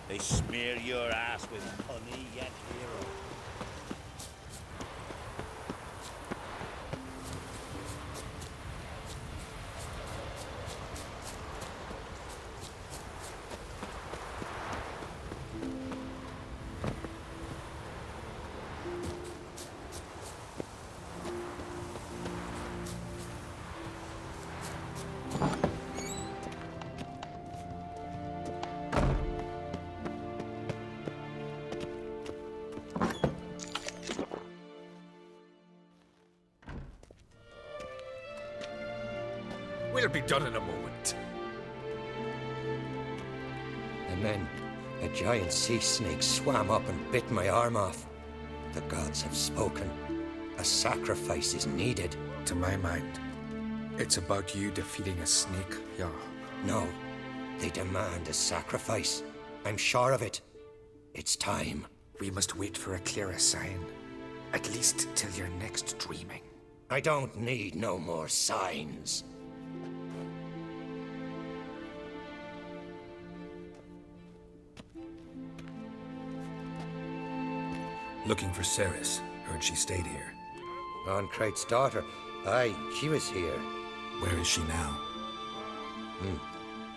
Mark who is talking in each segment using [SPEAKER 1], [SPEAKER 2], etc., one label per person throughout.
[SPEAKER 1] They smear your ass with honey yet hero.
[SPEAKER 2] We'll be done in a moment.
[SPEAKER 3] And then a giant sea snake swam up and bit my arm off. The gods have spoken. A sacrifice is needed.
[SPEAKER 2] To my mind, it's about you defeating a snake, Jarl.
[SPEAKER 3] No, they demand a sacrifice. I'm sure of it. It's time.
[SPEAKER 2] We must wait for a clearer sign. At least till your next dreaming.
[SPEAKER 3] I don't need no more signs.
[SPEAKER 4] Looking for Cerys. Heard she stayed here.
[SPEAKER 3] Oncrate's daughter. Aye, she was here.
[SPEAKER 4] Where is she now?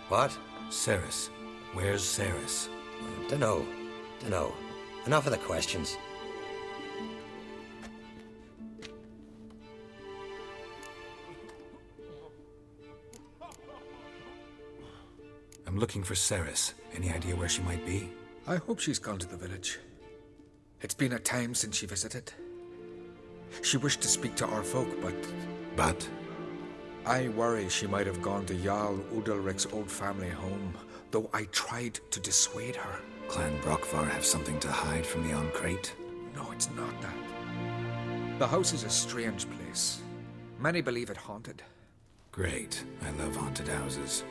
[SPEAKER 3] What?
[SPEAKER 4] Cerys. Where's Cerys?
[SPEAKER 3] Dunno. Enough of the questions.
[SPEAKER 4] I'm looking for Cerys. Any idea where she might be?
[SPEAKER 2] I hope she's gone to the village. It's been a time since she visited. She wished to speak to our folk, but...
[SPEAKER 4] But?
[SPEAKER 2] I worry she might have gone to Jarl Udalric's old family home, though I tried to dissuade her.
[SPEAKER 4] Clan Brockvar have something to hide from the Oncrate?
[SPEAKER 2] No, it's not that. The house is a strange place. Many believe it haunted.
[SPEAKER 4] Great. I love haunted houses.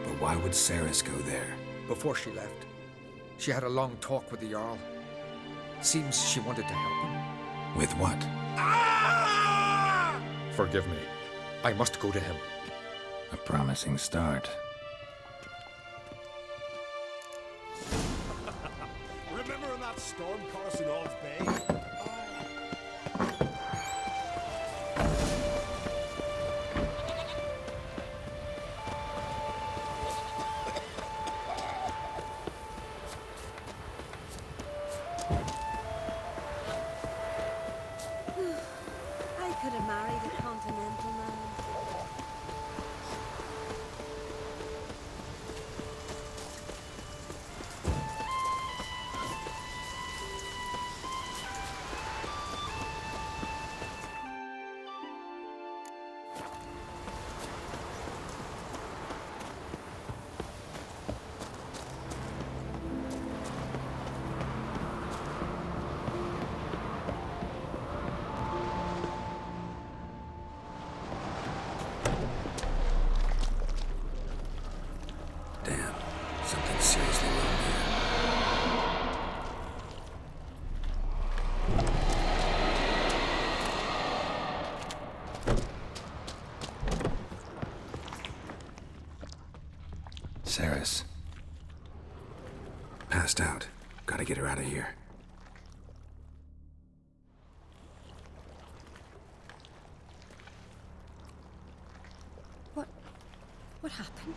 [SPEAKER 4] But why would Cerys go there?
[SPEAKER 2] Before she left, she had a long talk with the Jarl. Seems she wanted to help him.
[SPEAKER 4] With what?
[SPEAKER 2] Forgive me. I must go to him.
[SPEAKER 4] A promising start.
[SPEAKER 1] Remember in that storm caught us in Ald's Bay?
[SPEAKER 5] I could have married a continental man.
[SPEAKER 4] Damn. Something seriously wrong here. Cerys. Passed out. Gotta get her out of here.
[SPEAKER 5] What happened?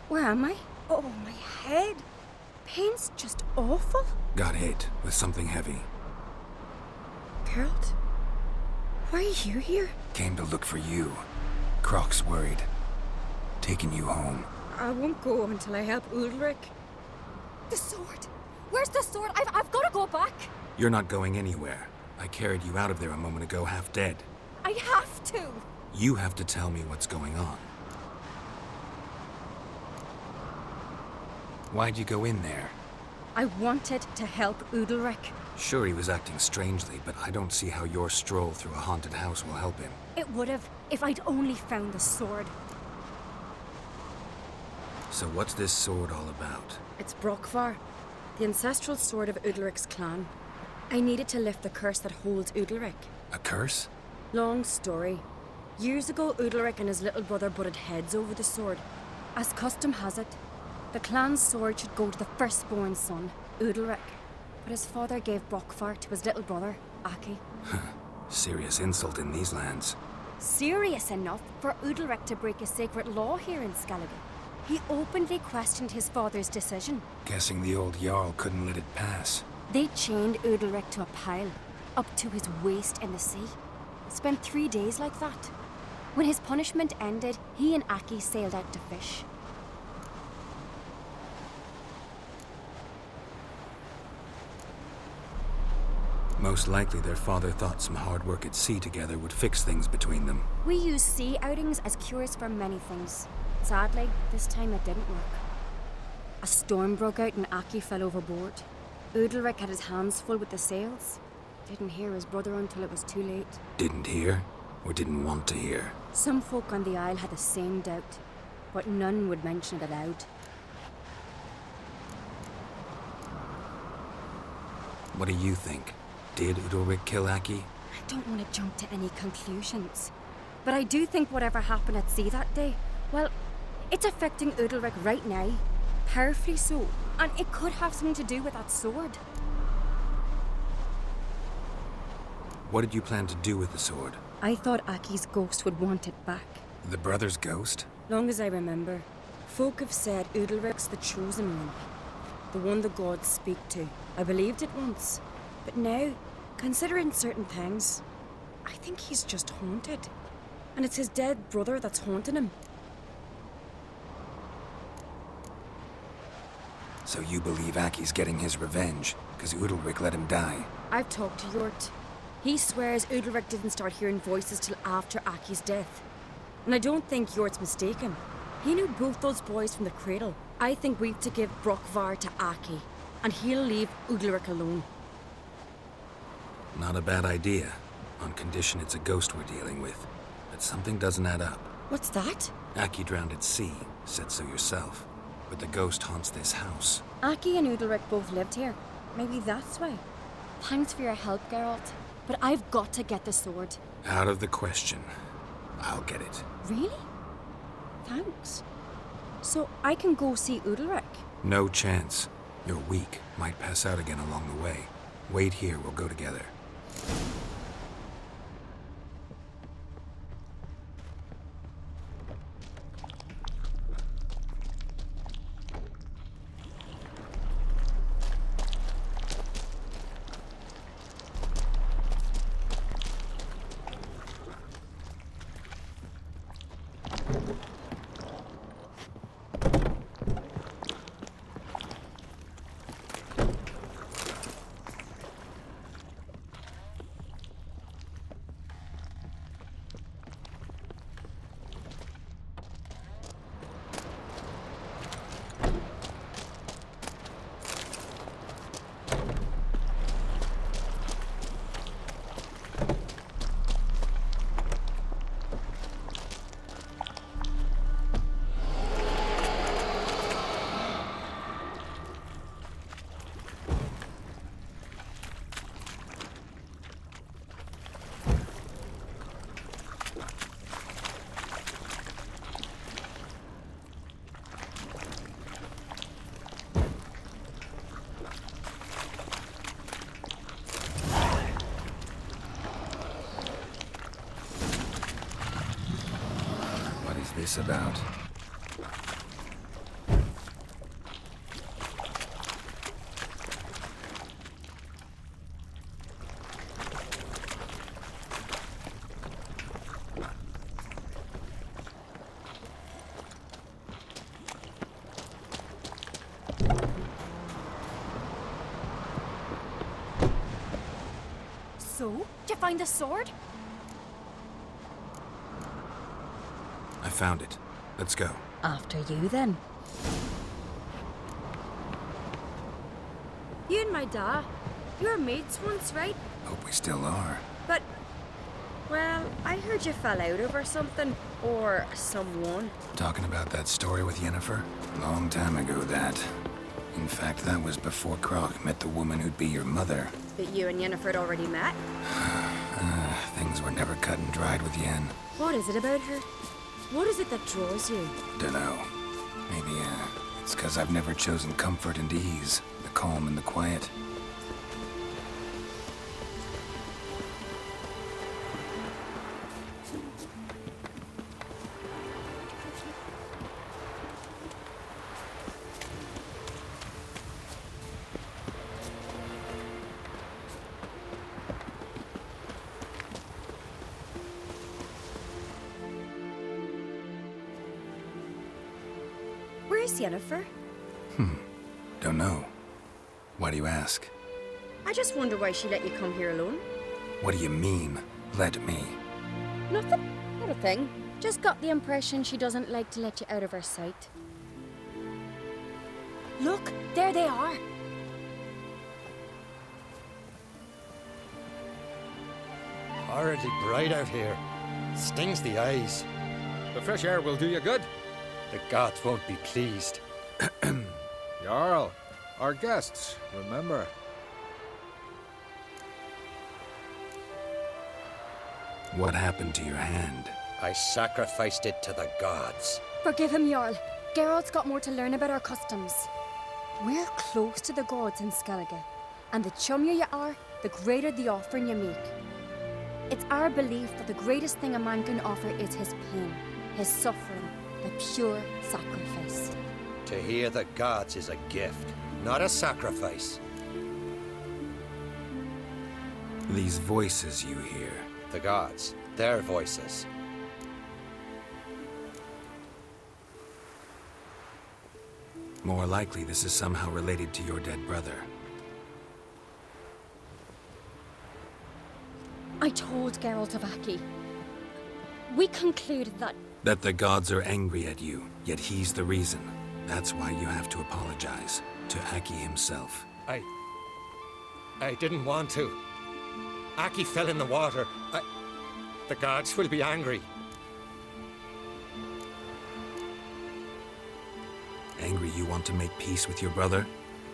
[SPEAKER 5] Where am I? Oh, my head. Pain's just awful.
[SPEAKER 4] Got hit with something heavy.
[SPEAKER 5] Geralt? Why are you here?
[SPEAKER 4] Came to look for you. Croc's worried. Taking you home.
[SPEAKER 5] I won't go until I help Udalric.
[SPEAKER 6] The sword! Where's the sword? I've got to go back!
[SPEAKER 4] You're not going anywhere. I carried you out of there a moment ago half dead.
[SPEAKER 6] I have to!
[SPEAKER 4] You have to tell me what's going on. Why'd you go in there?
[SPEAKER 5] I wanted to help Udalric.
[SPEAKER 4] Sure, he was acting strangely, but I don't see how your stroll through a haunted house will help him.
[SPEAKER 5] It would have if I'd only found the sword.
[SPEAKER 4] So what's this sword all about?
[SPEAKER 5] It's Brockvar, the ancestral sword of Udalric's clan. I needed to lift the curse that holds Udalric.
[SPEAKER 4] A curse?
[SPEAKER 5] Long story. Years ago, Udalric and his little brother butted heads over the sword. As custom has it, The clan's sword should go to the firstborn son, Udalric. But his father gave Brockvar to his little brother, Aki.
[SPEAKER 4] Serious insult in these lands.
[SPEAKER 5] Serious enough for Udalric to break a sacred law here in Skellige. He openly questioned his father's decision.
[SPEAKER 4] Guessing the old Jarl couldn't let it pass.
[SPEAKER 5] They chained Udalric to a pile, up to his waist in the sea. Spent 3 days like that. When his punishment ended, he and Aki sailed out to fish.
[SPEAKER 4] Most likely their father thought some hard work at sea together would fix things between them.
[SPEAKER 5] We use sea outings as cures for many things. Sadly, this time it didn't work. A storm broke out and Aki fell overboard. Udalric had his hands full with the sails. Didn't hear his brother until it was too late.
[SPEAKER 4] Didn't hear? Or didn't want to hear?
[SPEAKER 5] Some folk on the Isle had the same doubt, but none would mention it aloud.
[SPEAKER 4] What do you think? Did Udalric kill Aki?
[SPEAKER 5] I don't want to jump to any conclusions, but I do think whatever happened at sea that day, well, it's affecting Udalric right now. Powerfully so, and it could have something to do with that sword.
[SPEAKER 4] What did you plan to do with the sword?
[SPEAKER 5] I thought Aki's ghost would want it back.
[SPEAKER 4] The brother's ghost?
[SPEAKER 5] Long as I remember, folk have said Udalric's the chosen one. The one the gods speak to. I believed it once. But now, considering certain things, I think he's just haunted. And it's his dead brother that's haunting him.
[SPEAKER 4] So you believe Aki's getting his revenge, because Udalric let him die?
[SPEAKER 5] I've talked to Yort. He swears Udalric didn't start hearing voices till after Aki's death. And I don't think Yort's mistaken. He knew both those boys from the cradle. I think we've to give Brockvar to Aki, and he'll leave Udalric alone.
[SPEAKER 4] Not a bad idea, on condition it's a ghost we're dealing with. But something doesn't add up.
[SPEAKER 5] What's that?
[SPEAKER 4] Aki drowned at sea, said so yourself. But the ghost haunts this house.
[SPEAKER 5] Aki and Udalric both lived here. Maybe that's why. Thanks for your help, Geralt. But I've got to get the sword.
[SPEAKER 4] Out of the question. I'll get it.
[SPEAKER 5] Really? Thanks. So I can go see Udalric?
[SPEAKER 4] No chance. You're weak. Might pass out again along the way. Wait here, we'll go together. This about?
[SPEAKER 5] So, did you find the sword?
[SPEAKER 4] I found it. Let's go.
[SPEAKER 5] After you, then. You and my da, you were mates once, right?
[SPEAKER 4] Hope we still are.
[SPEAKER 5] But, well, I heard you fell out over something. Or someone.
[SPEAKER 4] Talking about that story with Yennefer? Long time ago, that. In fact, that was before Croc met the woman who'd be your mother.
[SPEAKER 5] But you and Yennefer had already met?
[SPEAKER 4] Things were never cut and dried with Yen.
[SPEAKER 5] What is it about her? What is it that draws you?
[SPEAKER 4] Dunno. Maybe, It's 'cause I've never chosen comfort and ease, the calm and the quiet.
[SPEAKER 5] Where's Yennefer?
[SPEAKER 4] Don't know. Why do you ask?
[SPEAKER 5] I just wonder why she let you come here alone.
[SPEAKER 4] What do you mean, let me?
[SPEAKER 5] Nothing. Not a thing. Just got the impression she doesn't like to let you out of her sight. Look, there they are.
[SPEAKER 3] Horridly bright out here. Stings the eyes.
[SPEAKER 2] The fresh air will do you good.
[SPEAKER 3] The gods won't be pleased.
[SPEAKER 2] Jarl, our guests, remember.
[SPEAKER 4] What happened to your hand?
[SPEAKER 3] I sacrificed it to the gods.
[SPEAKER 5] Forgive him, Jarl. Geralt's got more to learn about our customs. We're close to the gods in Skellige, and the chummier you are, the greater the offering you make. It's our belief that the greatest thing a man can offer is his pain, his suffering, the pure sacrifice.
[SPEAKER 3] To hear the gods is a gift, not a sacrifice.
[SPEAKER 4] These voices you hear.
[SPEAKER 3] The gods, their voices.
[SPEAKER 4] More likely this is somehow related to your dead brother.
[SPEAKER 5] I told Geralt of Aki. We concluded that
[SPEAKER 4] That the gods are angry at you, yet he's the reason. That's why you have to apologize. To Aki himself.
[SPEAKER 3] I didn't want to. Aki fell in the water. The gods will be angry.
[SPEAKER 4] Angry you want to make peace with your brother?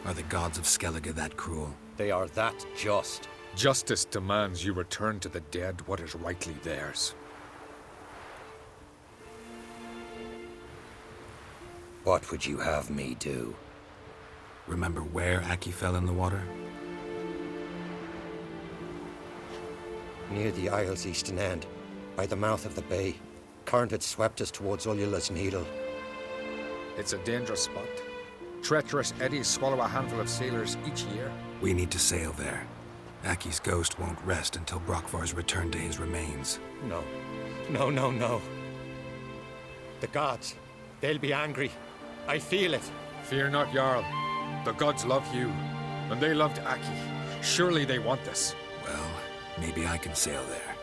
[SPEAKER 4] Are the gods of Skellige that cruel?
[SPEAKER 3] They are that just.
[SPEAKER 2] Justice demands you return to the dead what is rightly theirs.
[SPEAKER 3] What would you have me do?
[SPEAKER 4] Remember where Aki fell in the water?
[SPEAKER 3] Near the Isle's eastern end, by the mouth of the bay. Current had swept us towards Ullula's Needle.
[SPEAKER 2] It's a dangerous spot. Treacherous eddies swallow a handful of sailors each year.
[SPEAKER 4] We need to sail there. Aki's ghost won't rest until Brokvar's returned to his remains.
[SPEAKER 3] No. No, no, no. The gods, they'll be angry. I feel it.
[SPEAKER 2] Fear not, Jarl. The gods love you, and they loved Aki. Surely they want this.
[SPEAKER 4] Well, maybe I can sail there.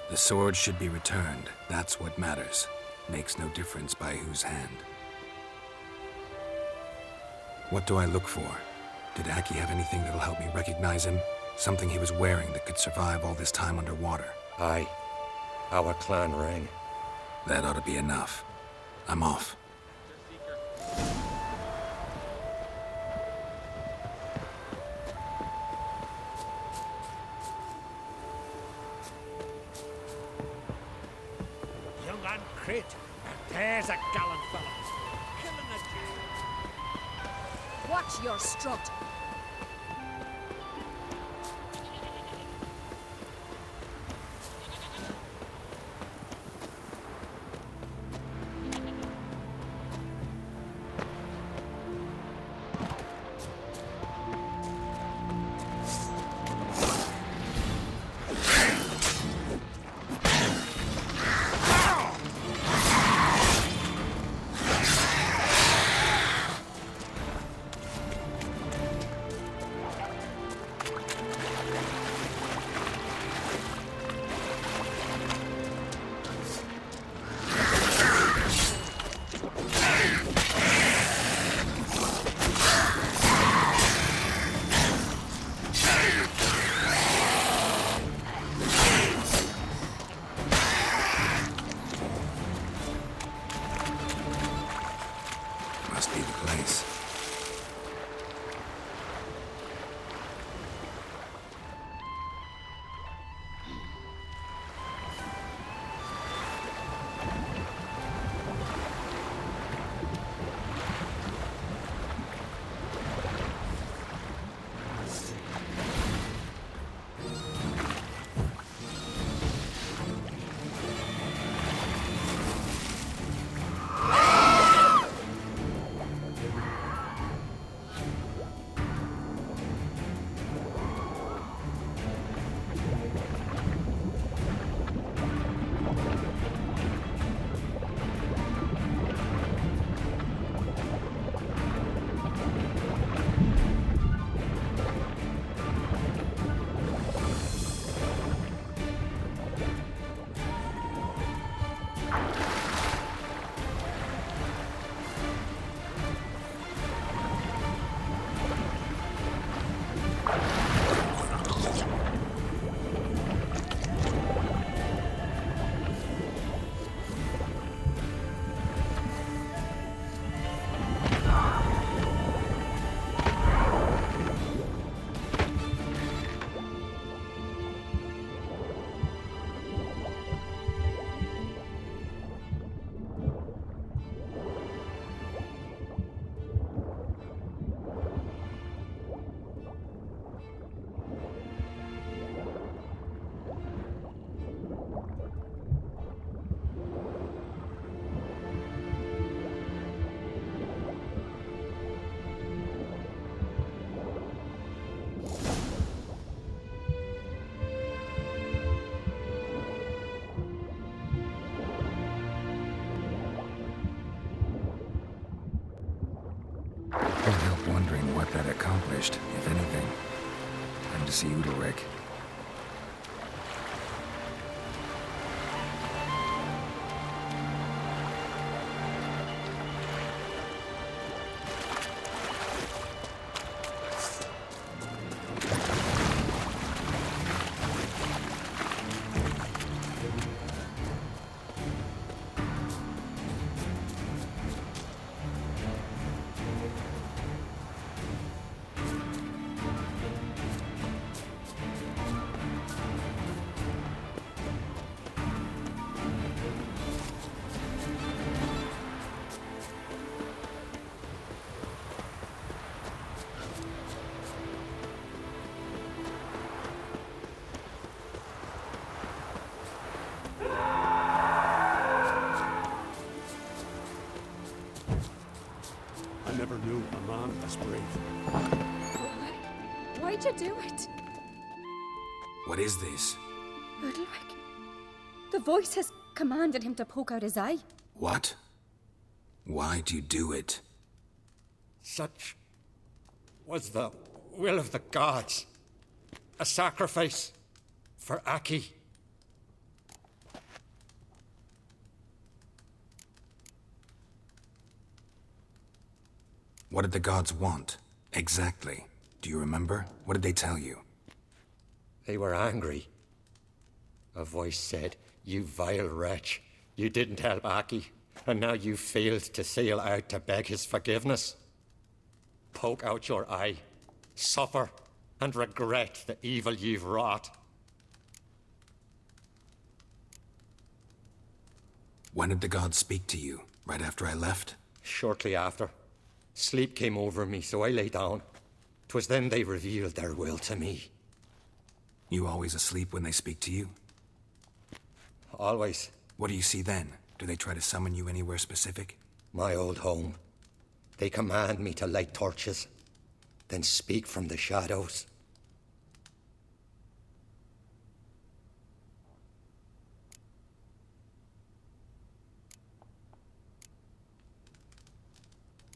[SPEAKER 4] The sword should be returned. That's what matters. Makes no difference by whose hand. What do I look for? Did Aki have anything that'll help me recognize him? Something he was wearing that could survive all this time underwater?
[SPEAKER 3] Aye. Our clan ring.
[SPEAKER 4] That ought to be enough. I'm off.
[SPEAKER 1] Young and Crit. There's a gallant fellow. Killing a Jew.
[SPEAKER 5] watch your strut.
[SPEAKER 4] wondering what that accomplished, if anything. Time to see Udalryk.
[SPEAKER 1] I never knew a man as brave.
[SPEAKER 6] Why'd you do it?
[SPEAKER 4] What is this?
[SPEAKER 6] Udalryk. The voice has commanded him to poke out his eye.
[SPEAKER 4] What? Why'd you do it?
[SPEAKER 3] Such was the will of the gods. A sacrifice for Aki.
[SPEAKER 4] What did the gods want? Exactly. Do you remember? What did they tell you?
[SPEAKER 3] They were angry. A voice said, "You vile wretch. You didn't help Aki, and now you failed to sail out to beg his forgiveness. Poke out your eye, suffer, and regret the evil you've wrought."
[SPEAKER 4] When did the gods speak to you? Right after I left?
[SPEAKER 3] Shortly after, sleep came over me, so I lay down. 'Twas then they revealed their will to me.
[SPEAKER 4] You always asleep when they speak to you?
[SPEAKER 3] Always.
[SPEAKER 4] What do you see then? Do they try to summon you anywhere specific?
[SPEAKER 3] My old home. They command me to light torches, then speak from the shadows.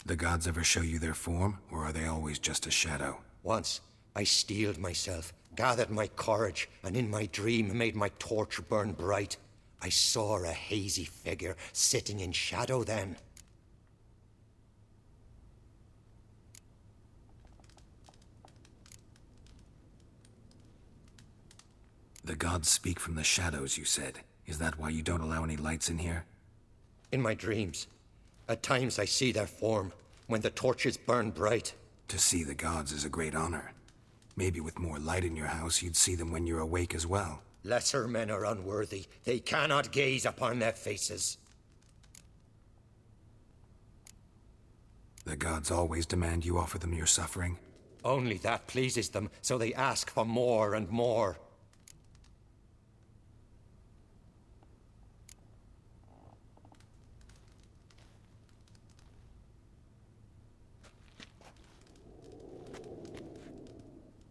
[SPEAKER 4] The gods ever show you their form, or are they always just a shadow?
[SPEAKER 3] Once, I steeled myself, gathered my courage, and in my dream made my torch burn bright. I saw a hazy figure sitting in shadow then.
[SPEAKER 4] The gods speak from the shadows, you said. Is that why you don't allow any lights in here?
[SPEAKER 3] In my dreams, at times I see their form, when the torches burn bright.
[SPEAKER 4] To see the gods is a great honor. Maybe with more light in your house, you'd see them when you're awake as well.
[SPEAKER 3] Lesser men are unworthy. They cannot gaze upon their faces.
[SPEAKER 4] The gods always demand you offer them your suffering?
[SPEAKER 3] Only that pleases them, so they ask for more and more.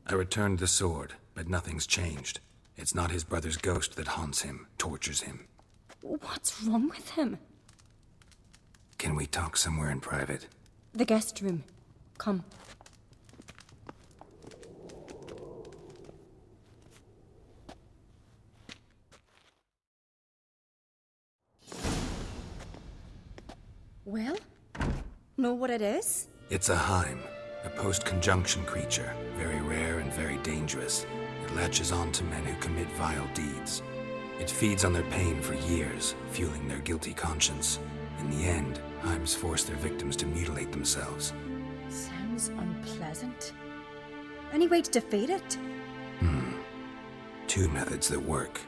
[SPEAKER 4] I returned the sword, but nothing's changed. It's not his brother's ghost that haunts him, tortures him.
[SPEAKER 5] What's wrong with him?
[SPEAKER 4] Can we talk somewhere in private?
[SPEAKER 5] The guest room. Come. Well? Know what it is?
[SPEAKER 4] It's a Heim, a post-conjunction creature, very rare and very dangerous. It latches on to men who commit vile deeds. It feeds on their pain for years, fueling their guilty conscience. In the end, Heims force their victims to mutilate themselves.
[SPEAKER 5] Sounds unpleasant. Any way to defeat it?
[SPEAKER 4] Two methods that work,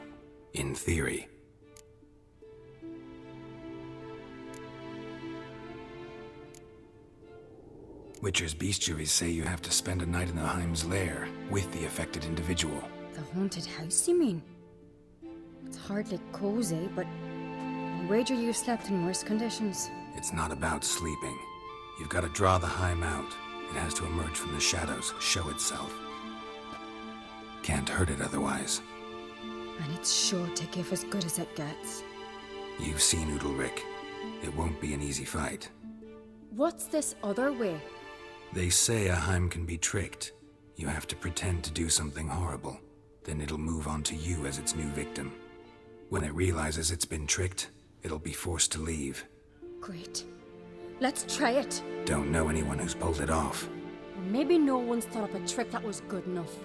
[SPEAKER 4] in theory. Witcher's bestiaries say you have to spend a night in the Heim's lair with the affected individual.
[SPEAKER 5] The haunted house, you mean? It's hardly cozy, but I wager you slept in worse conditions.
[SPEAKER 4] It's not about sleeping. You've got to draw the Heim out. It has to emerge from the shadows, show itself. Can't hurt it otherwise.
[SPEAKER 5] And it's sure to give as good as it gets.
[SPEAKER 4] You've seen Udalryk. It won't be an easy fight.
[SPEAKER 5] What's this other way?
[SPEAKER 4] They say a Heim can be tricked. You have to pretend to do something horrible. Then it'll move on to you as its new victim. When it realizes it's been tricked, it'll be forced to leave.
[SPEAKER 5] Great. Let's try it.
[SPEAKER 4] Don't know anyone who's pulled it off.
[SPEAKER 5] Maybe no one's thought up a trick that was good enough.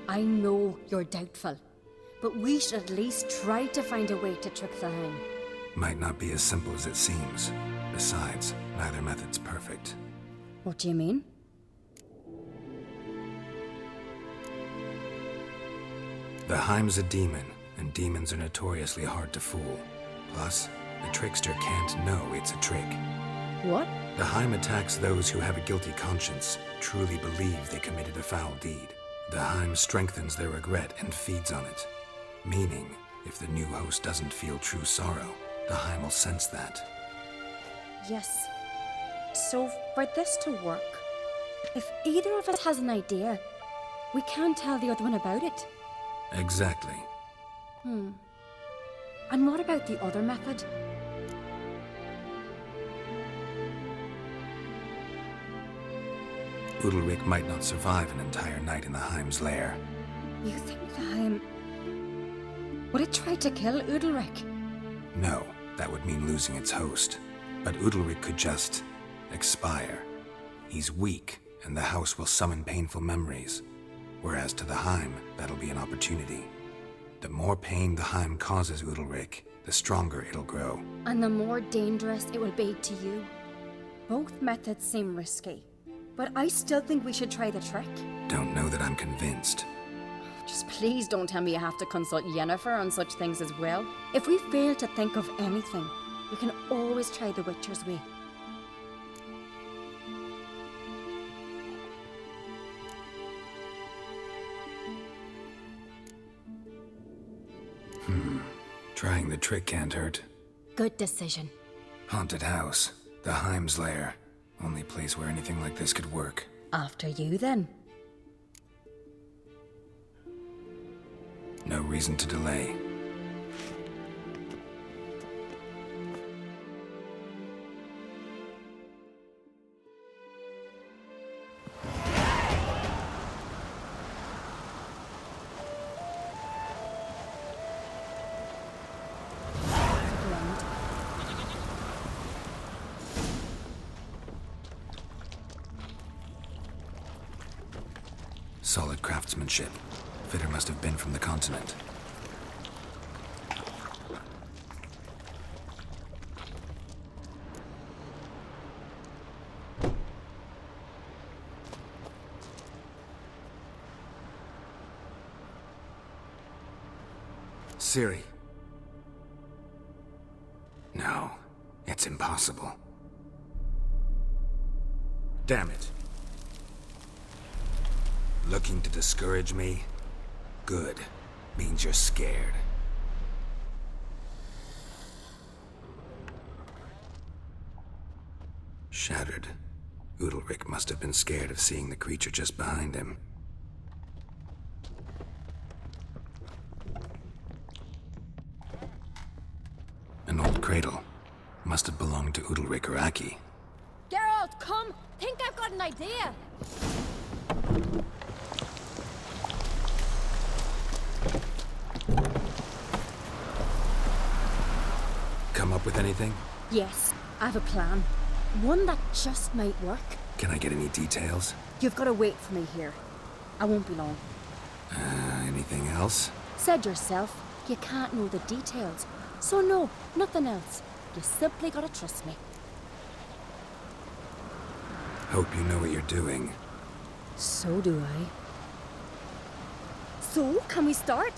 [SPEAKER 5] I know you're doubtful, but we should at least try to find a way to trick the Heim.
[SPEAKER 4] Might not be as simple as it seems. Besides, neither method's perfect.
[SPEAKER 5] What do you mean?
[SPEAKER 4] The Heim's a demon, and demons are notoriously hard to fool. Plus, the trickster can't know it's a trick.
[SPEAKER 5] What?
[SPEAKER 4] The Heim attacks those who have a guilty conscience, truly believe they committed a foul deed. The Heim strengthens their regret and feeds on it. Meaning, if the new host doesn't feel true sorrow, the Heim will sense that.
[SPEAKER 5] Yes. So, for this to work, if either of us has an idea, we can tell the other one about it.
[SPEAKER 4] Exactly.
[SPEAKER 5] And what about the other method?
[SPEAKER 4] Udalryk might not survive an entire night in the Heim's lair.
[SPEAKER 5] You think the Heim... would it try to kill Udalryk?
[SPEAKER 4] No, that would mean losing its host. But Udalryk could just... expire. He's weak, and the house will summon painful memories. Whereas to the Heim, that'll be an opportunity. The more pain the Heim causes Udalryk, the stronger it'll grow.
[SPEAKER 5] And the more dangerous it will be to you. Both methods seem risky, but I still think we should try the trick.
[SPEAKER 4] Don't know that I'm convinced.
[SPEAKER 5] Just please don't tell me you have to consult Yennefer on such things as well. If we fail to think of anything, we can always try the Witcher's way.
[SPEAKER 4] Trying the trick can't hurt.
[SPEAKER 5] Good decision.
[SPEAKER 4] Haunted house. The Heim's lair. Only place where anything like this could work.
[SPEAKER 5] After you, then.
[SPEAKER 4] No reason to delay. Solid craftsmanship. Fitter must have been from the continent. Ciri. No, it's impossible. Damn it. Looking to discourage me? Good. Means you're scared. Shattered. Udalryk must have been scared of seeing the creature just behind him. An old cradle. Must have belonged to Udalryk or Aki.
[SPEAKER 5] Geralt, come! Think I've got an idea!
[SPEAKER 4] Come up with anything?
[SPEAKER 5] Yes, I have a plan. One that just might work.
[SPEAKER 4] Can I get any details?
[SPEAKER 5] You've got to wait for me here. I won't be long.
[SPEAKER 4] Anything else?
[SPEAKER 5] Said yourself, you can't know the details. So no, nothing else. You simply gotta trust me.
[SPEAKER 4] Hope you know what you're doing.
[SPEAKER 5] So do I. So, can we start?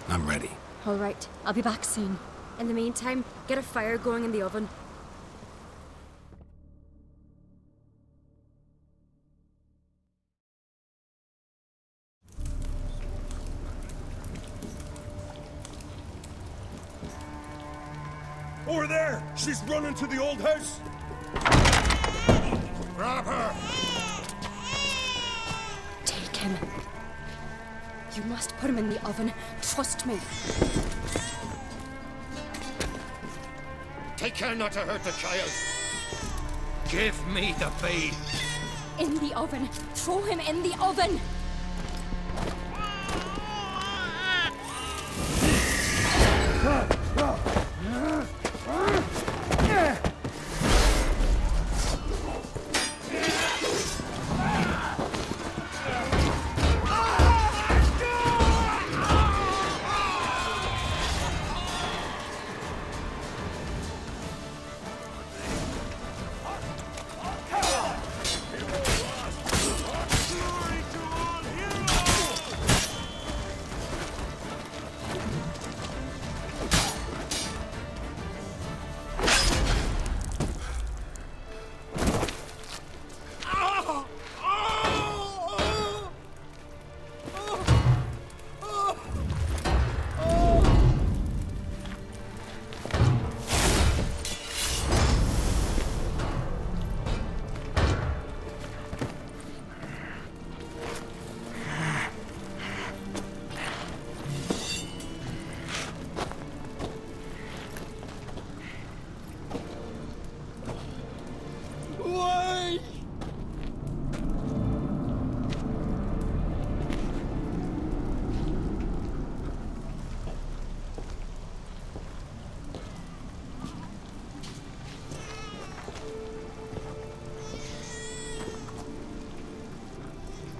[SPEAKER 4] I'm ready.
[SPEAKER 5] All right, I'll be back soon. In the meantime, get a fire going in the oven.
[SPEAKER 7] Over there! She's running to the old house! Grab her!
[SPEAKER 5] Take him. You must put him in the oven. Trust me.
[SPEAKER 3] Take care not to hurt the child. Give me the babe.
[SPEAKER 6] In the oven. Throw him in the oven.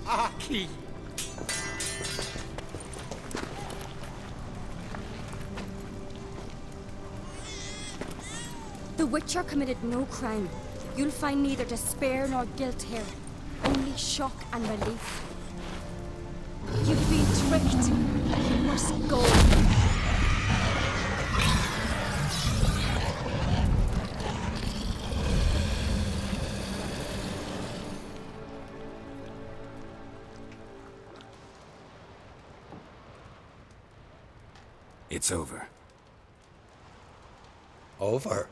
[SPEAKER 3] Aki!
[SPEAKER 5] The Witcher committed no crime. You'll find neither despair nor guilt here. Only shock and relief. You've been tricked. You must go.
[SPEAKER 4] It's over.
[SPEAKER 3] Over?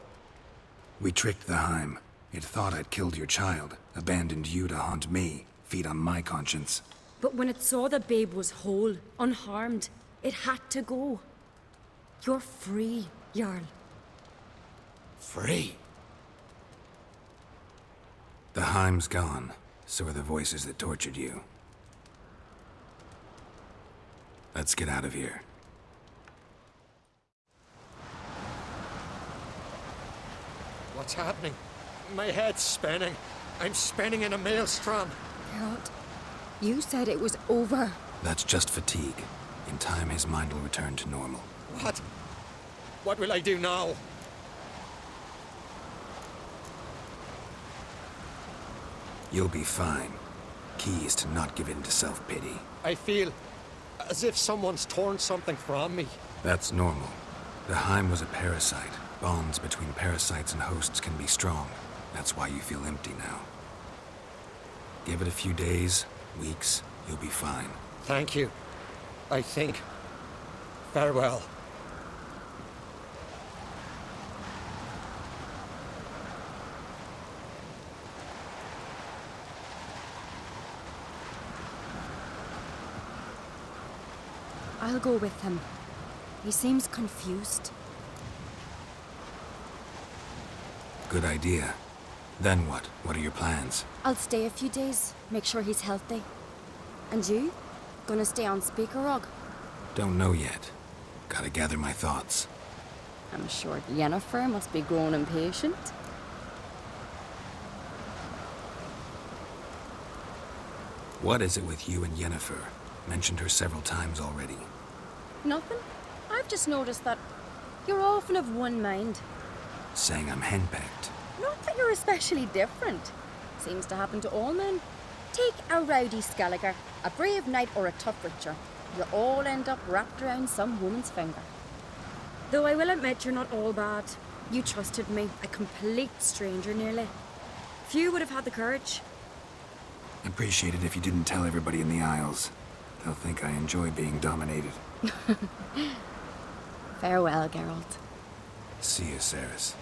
[SPEAKER 4] We tricked the Heim. It thought I'd killed your child, abandoned you to haunt me, feed on my conscience.
[SPEAKER 5] But when it saw the babe was whole, unharmed, it had to go. You're free, Jarl.
[SPEAKER 3] Free?
[SPEAKER 4] The Heim's gone, so are the voices that tortured you. Let's get out of here.
[SPEAKER 3] What's happening? My head's spinning. I'm spinning in a maelstrom.
[SPEAKER 6] Geralt, you said it was over.
[SPEAKER 4] That's just fatigue. In time, his mind will return to normal.
[SPEAKER 3] What? What will I do now?
[SPEAKER 4] You'll be fine. Key is to not give in to self-pity.
[SPEAKER 3] I feel as if someone's torn something from me.
[SPEAKER 4] That's normal. The Heim was a parasite. Bonds between parasites and hosts can be strong. That's why you feel empty now. Give it a few days, weeks, you'll be fine.
[SPEAKER 3] Thank you. I think. Farewell.
[SPEAKER 5] I'll go with him. He seems confused.
[SPEAKER 4] Good idea. Then what? What are your plans?
[SPEAKER 5] I'll stay a few days, make sure he's healthy. And you? Gonna stay on Speakerog?
[SPEAKER 4] Don't know yet. Gotta gather my thoughts.
[SPEAKER 6] I'm sure Yennefer must be grown impatient.
[SPEAKER 4] What is it with you and Yennefer? Mentioned her several times already.
[SPEAKER 6] Nothing. I've just noticed that you're often of one mind.
[SPEAKER 4] Saying I'm henpecked.
[SPEAKER 6] Not that you're especially different. Seems to happen to all men. Take a rowdy Skelliger, a brave knight or a tough witcher. You all end up wrapped around some woman's finger.
[SPEAKER 5] Though I will admit you're not all bad. You trusted me, a complete stranger nearly. Few would have had the courage.
[SPEAKER 4] Appreciate it if you didn't tell everybody in the Isles. They'll think I enjoy being dominated.
[SPEAKER 6] Farewell, Geralt.
[SPEAKER 4] See you, Cerys.